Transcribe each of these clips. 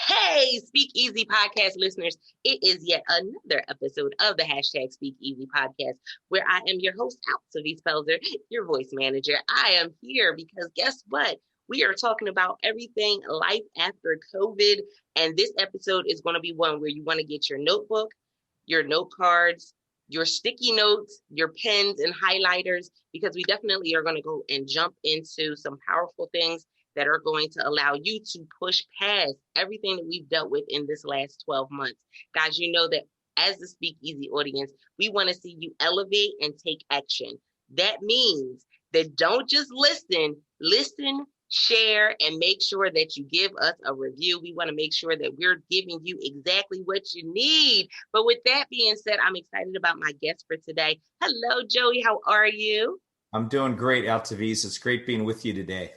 Hey, Speak Easy podcast listeners. It is yet another episode of the hashtag Speak Easy podcast where I am your host, Altavis Pelzer, your voice manager. I am here because guess what? We are talking about everything life after COVID. And this episode is going to be one where you want to get your notebook, your note cards, your sticky notes, your pens and highlighters, because we definitely are going to go and jump into some powerful things that are going to allow you to push past everything that we've dealt with in this last 12 months. Guys, you know that as the Speak Easy audience, we want to see you elevate and take action. That means that don't just listen, share, and make sure that you give us a review. We want to make sure that we're giving you exactly what you need. But with that being said, I'm excited about my guest for today. Hello, Joey. How are you? I'm doing great, Altavis. It's great being with you today.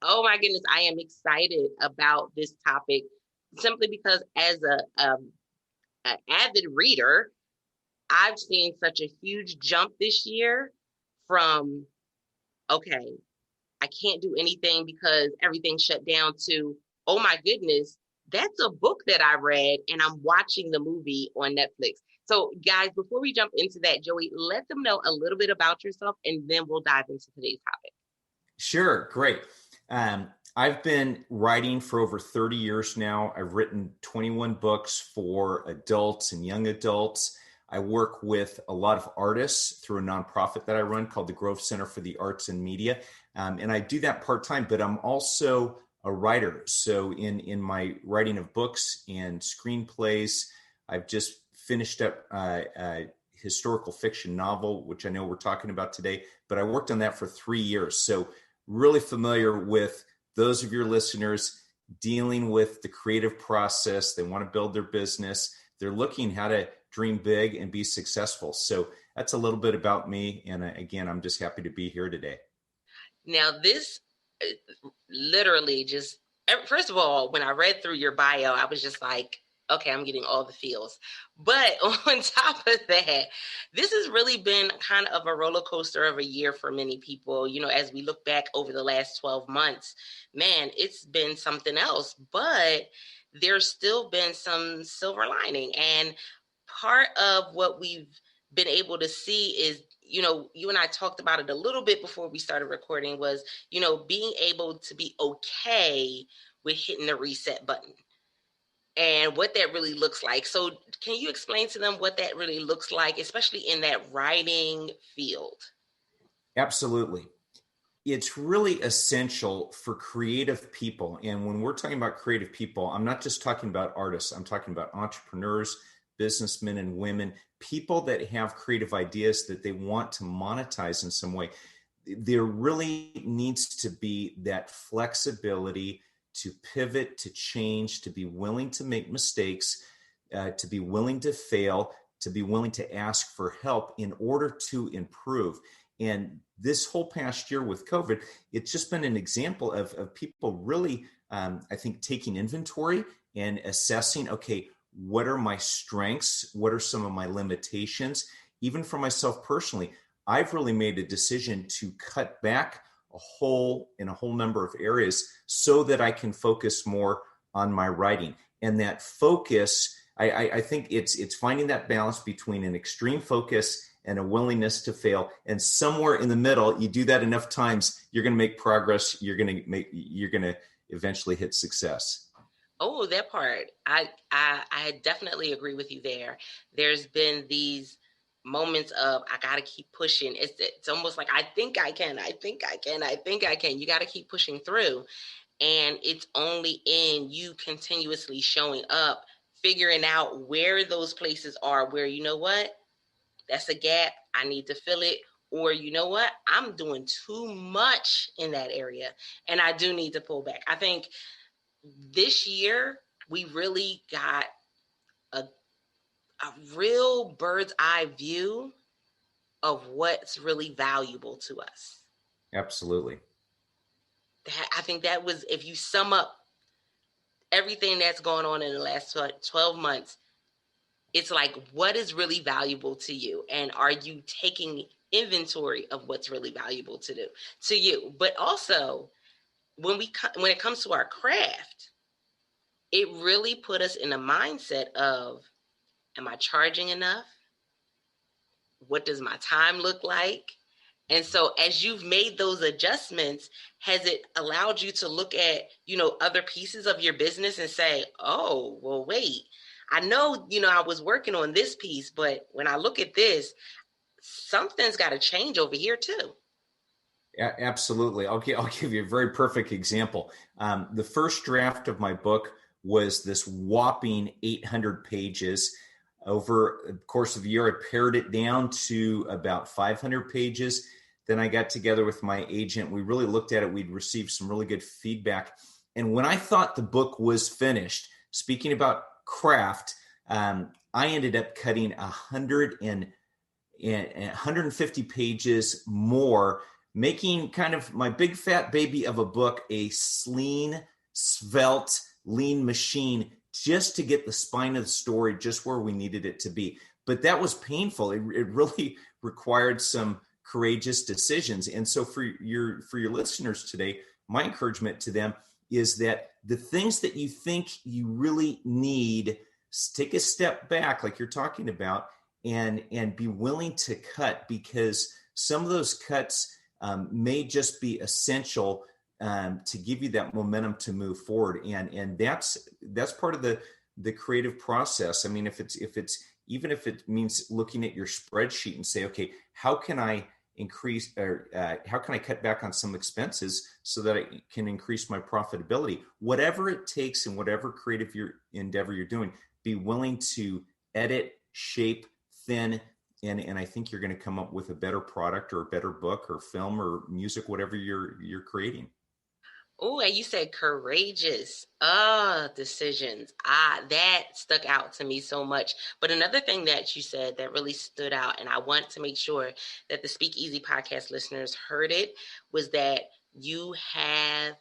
Oh my goodness, I am excited about this topic simply because as an avid reader, I've seen such a huge jump this year from, okay, I can't do anything because everything's shut down to, oh my goodness, that's a book that I read and I'm watching the movie on Netflix. So guys, before we jump into that, Joey, let them know a little bit about yourself and then we'll dive into today's topic. Sure, great. I've been writing for over 30 years now. I've written 21 books for adults and young adults. I work with a lot of artists through a nonprofit that I run called the Grove Center for the Arts and Media. And I do that part-time, but I'm also a writer. So in my writing of books and screenplays, I've just finished up a historical fiction novel, which I know we're talking about today, but I worked on that for 3 years. So really familiar with those of your listeners dealing with the creative process. They want to build their business. They're looking how to dream big and be successful. So that's a little bit about me. And again, I'm just happy to be here today. Now, this literally just, first of all, when I read through your bio, I was just like, okay, I'm getting all the feels. But on top of that, this has really been kind of a roller coaster of a year for many people. You know, as we look back over the last 12 months, man, it's been something else. But there's still been some silver lining. And part of what we've been able to see is, you know, you and I talked about it a little bit before we started recording, was, you know, being able to be okay with hitting the reset button and what that really looks like. So can you explain to them what that really looks like, especially in that writing field? Absolutely. It's really essential for creative people. And when we're talking about creative people, I'm not just talking about artists. I'm talking about entrepreneurs, businessmen and women, people that have creative ideas that they want to monetize in some way. There really needs to be that flexibility to pivot, to change, to be willing to make mistakes, to be willing to fail, to be willing to ask for help in order to improve. And this whole past year with COVID, it's just been an example of people really, I think, taking inventory and assessing, okay, what are my strengths? What are some of my limitations? Even for myself personally, I've really made a decision to cut back a whole number of areas so that I can focus more on my writing. And that focus, I think it's finding that balance between an extreme focus and a willingness to fail. And somewhere in the middle, you do that enough times, you're going to make progress. You're going to eventually hit success. Oh, that part. I definitely agree with you there. There's been these moments of I gotta keep pushing. It's almost like I think I can. You gotta keep pushing through. And it's only in you continuously showing up, figuring out where those places are where, you know what, that's a gap. I need to fill it. Or, you know what, I'm doing too much in that area and I do need to pull back. I think this year we really got a real bird's eye view of what's really valuable to us. Absolutely. I think that was, if you sum up everything that's going on in the last 12 months, it's like, what is really valuable to you? And are you taking inventory of what's really valuable to you? But also, when it comes to our craft, it really put us in a mindset of, am I charging enough? What does my time look like? And so as you've made those adjustments, has it allowed you to look at, other pieces of your business and say, oh, well, wait, I know, I was working on this piece, but when I look at this, something's got to change over here too. Absolutely. I'll give you a very perfect example. The first draft of my book was this whopping 800 pages. Over the course of a year, I pared it down to about 500 pages. Then I got together with my agent. We really looked at it. We'd received some really good feedback. And when I thought the book was finished, speaking about craft, I ended up cutting 150 pages more, making kind of my big fat baby of a book a lean, svelte, lean machine just to get the spine of the story just where we needed it to be. But that was painful. It really required some courageous decisions. And so for your listeners today, my encouragement to them is that the things that you think you really need, take a step back, like you're talking about, and be willing to cut, because some of those cuts may just be essential to give you that momentum to move forward. And that's part of the creative process. I mean, if it's even if it means looking at your spreadsheet and say, okay, how can I increase, or how can I cut back on some expenses so that I can increase my profitability? Whatever it takes, and whatever creative endeavor you're doing, be willing to edit, shape, thin, and I think you're going to come up with a better product or a better book or film or music, whatever you're creating. Oh, and you said courageous decisions. That stuck out to me so much. But another thing that you said that really stood out, and I want to make sure that the Speak Easy podcast listeners heard it, was that you have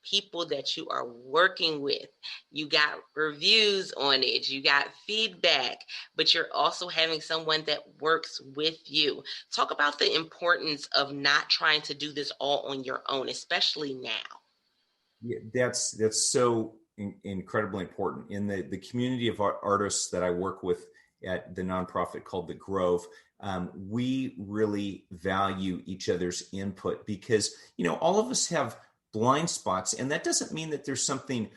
people that you are working with. You got reviews on it, you got feedback, but you're also having someone that works with you. Talk about the importance of not trying to do this all on your own, especially now. Yeah, that's so incredibly important. In the community of artists that I work with at the nonprofit called The Grove, we really value each other's input, because all of us have blind spots, and that doesn't mean that there's something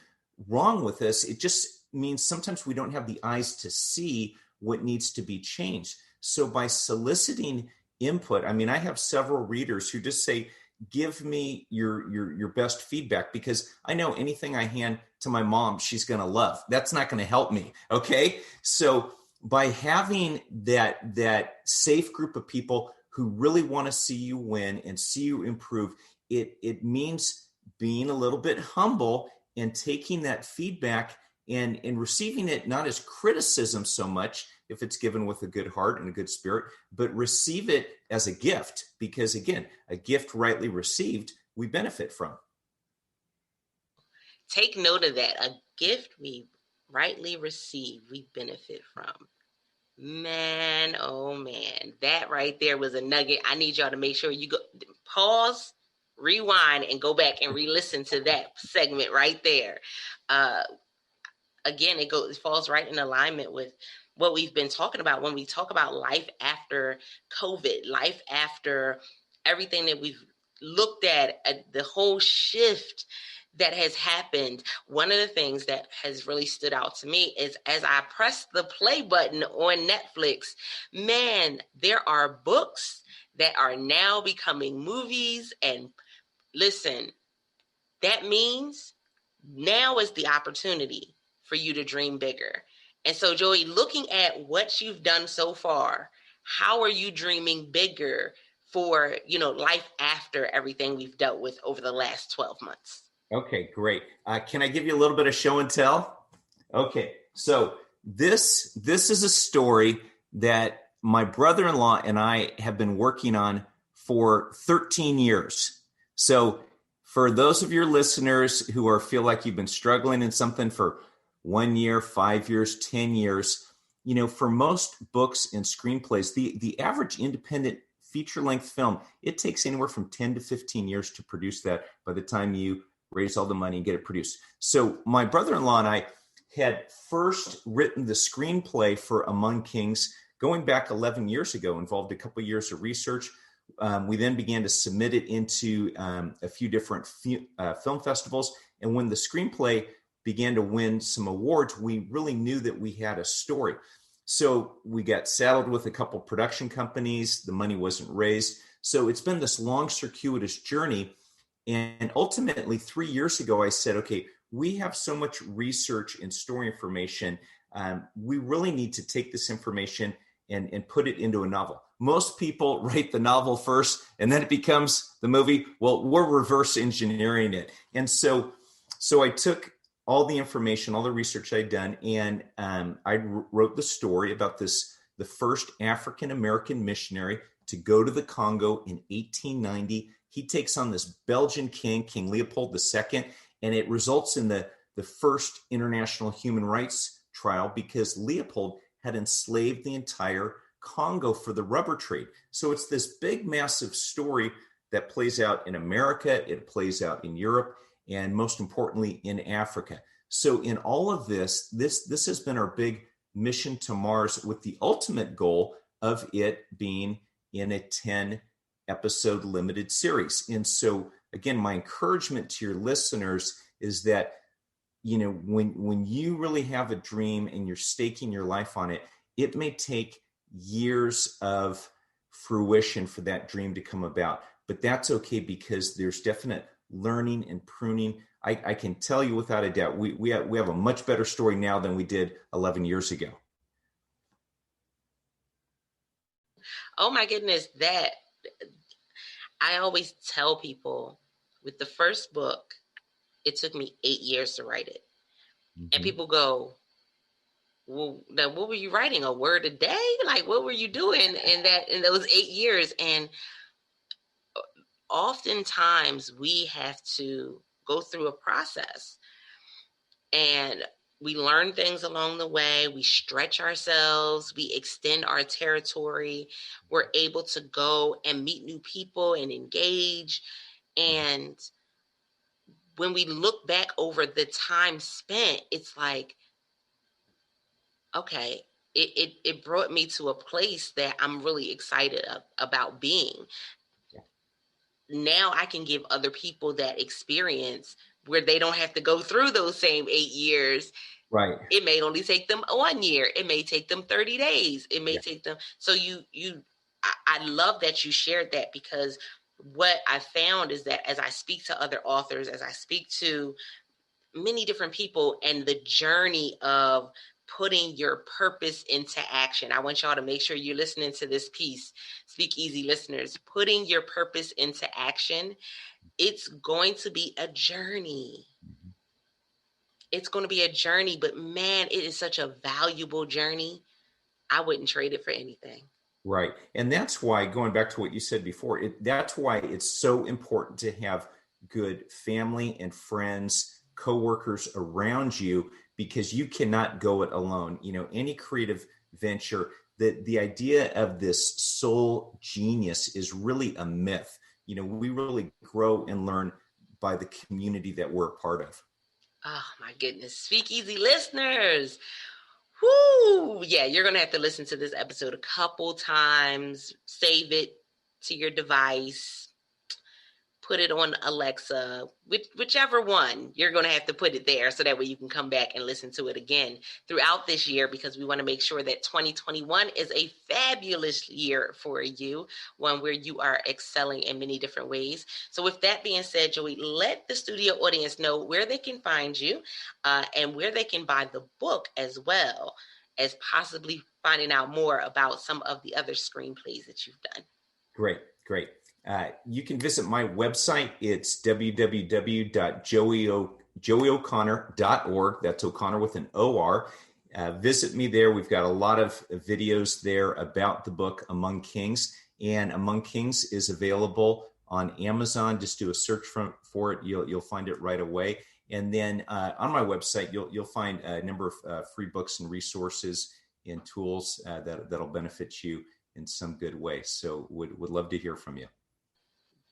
wrong with us. It just means sometimes we don't have the eyes to see what needs to be changed. So by soliciting input, I mean, I have several readers who just say, give me your best feedback, because I know anything I hand to my mom, she's going to love. That's not going to help me. Okay. So by having that safe group of people who really want to see you win and see you improve, it means being a little bit humble and taking that feedback and receiving it not as criticism so much, if it's given with a good heart and a good spirit, but receive it as a gift, because again, a gift rightly received, we benefit from. Take note of that. A gift we rightly receive, we benefit from. Man, oh man, that right there was a nugget. I need y'all to make sure you go pause, rewind, and go back and re-listen to that segment right there. Again, it falls right in alignment with what we've been talking about when we talk about life after COVID, life after everything that we've looked at the whole shift that has happened. One of the things that has really stood out to me is, as I press the play button on Netflix, man, there are books that are now becoming movies. And listen, that means now is the opportunity for you to dream bigger. And so, Joey, looking at what you've done so far, how are you dreaming bigger for, life after everything we've dealt with over the last 12 months? Okay, great. Can I give you a little bit of show and tell? Okay, so this is a story that my brother-in-law and I have been working on for 13 years. So for those of your listeners who feel like you've been struggling in something for 1 year, 5 years, 10 years, for most books and screenplays, the average independent feature-length film, it takes anywhere from 10 to 15 years to produce that by the time you raise all the money and get it produced. So my brother-in-law and I, had first written the screenplay for Among Kings going back 11 years ago, involved a couple of years of research. We then began to submit it into a few different film festivals. And when the screenplay began to win some awards, we really knew that we had a story. So we got saddled with a couple production companies. The money wasn't raised. So it's been this long, circuitous journey. And ultimately, 3 years ago, I said, okay, we have so much research and story information. We really need to take this information and put it into a novel. Most people write the novel first, and then it becomes the movie. Well, we're reverse engineering it. And so I took all the information, all the research I'd done, and I wrote the story about the first African-American missionary to go to the Congo in 1890. He takes on this Belgian king, King Leopold II, and it results in the first international human rights trial because Leopold had enslaved the entire Congo for the rubber trade. So it's this big, massive story that plays out in America, it plays out in Europe, and most importantly, in Africa. So in all of this has been our big mission to Mars, with the ultimate goal of it being in a 10-episode limited series. And so, again, my encouragement to your listeners is that, when you really have a dream and you're staking your life on it, it may take years of fruition for that dream to come about. But that's okay, because there's definite learning and pruning. I can tell you without a doubt, we have a much better story now than we did 11 years ago. Oh my goodness, that I always tell people with the first book, it took me 8 years to write it. Mm-hmm. And people go, well, now what were you writing? A word a day? Like, what were you doing in those 8 years? And oftentimes we have to go through a process, and we learn things along the way. We stretch ourselves. We extend our territory. We're able to go and meet new people and engage. And when we look back over the time spent, it's like, okay, it brought me to a place that I'm really excited about being. Now I can give other people that experience where they don't have to go through those same 8 years. Right. It may only take them 1 year. It may take them 30 days. It may take them. So I love that you shared that, because what I found is that as I speak to other authors, as I speak to many different people, and the journey of putting your purpose into action. I want y'all to make sure you're listening to this piece, Speak Easy listeners, putting your purpose into action. It's going to be a journey. It's going to be a journey, but man, it is such a valuable journey. I wouldn't trade it for anything. Right. And that's why, going back to what you said before, that's why it's so important to have good family and friends, coworkers around you, because you cannot go it alone. Any creative venture, the idea of this soul genius is really a myth. We really grow and learn by the community that we're a part of. Oh my goodness. Speak Easy listeners. Whoo! Yeah, you're going to have to listen to this episode a couple times, save it to your device, put it on Alexa, whichever one, you're going to have to put it there so that way you can come back and listen to it again throughout this year, because we want to make sure that 2021 is a fabulous year for you, one where you are excelling in many different ways. So with that being said, Joey, let the studio audience know where they can find you and where they can buy the book, as well as possibly finding out more about some of the other screenplays that you've done. Great. You can visit my website. It's www.joeyo'connor.org. That's O'Connor with an O-R. Visit me there. We've got a lot of videos there about the book Among Kings. And Among Kings is available on Amazon. Just do a search for it. You'll find it right away. And then on my website, you'll find a number of free books and resources and tools that'll benefit you in some good way. So would love to hear from you.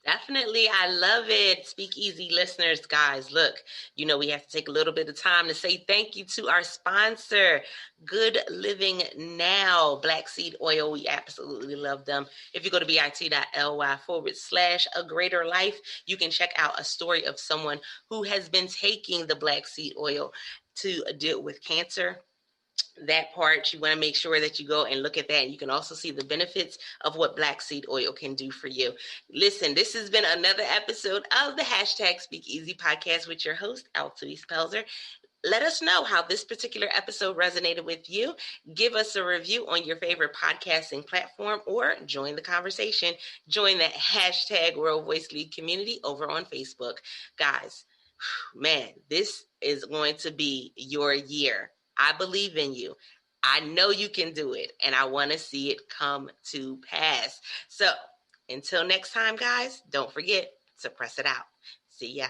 Definitely. I love it. Speak Easy listeners, guys, look, we have to take a little bit of time to say thank you to our sponsor, Good Living Now, Black Seed Oil. We absolutely love them. If you go to bit.ly/a greater life, you can check out a story of someone who has been taking the Black Seed Oil to deal with cancer. That part, you want to make sure that you go and look at that. And you can also see the benefits of what black seed oil can do for you. Listen, this has been another episode of the Speak Easy podcast with your host, Altuis Pelzer. Let us know how this particular episode resonated with you. Give us a review on your favorite podcasting platform or join the conversation. Join the World Voice League community over on Facebook. Guys, man, this is going to be your year. I believe in you. I know you can do it, and I want to see it come to pass. So until next time, guys, don't forget to press it out. See ya.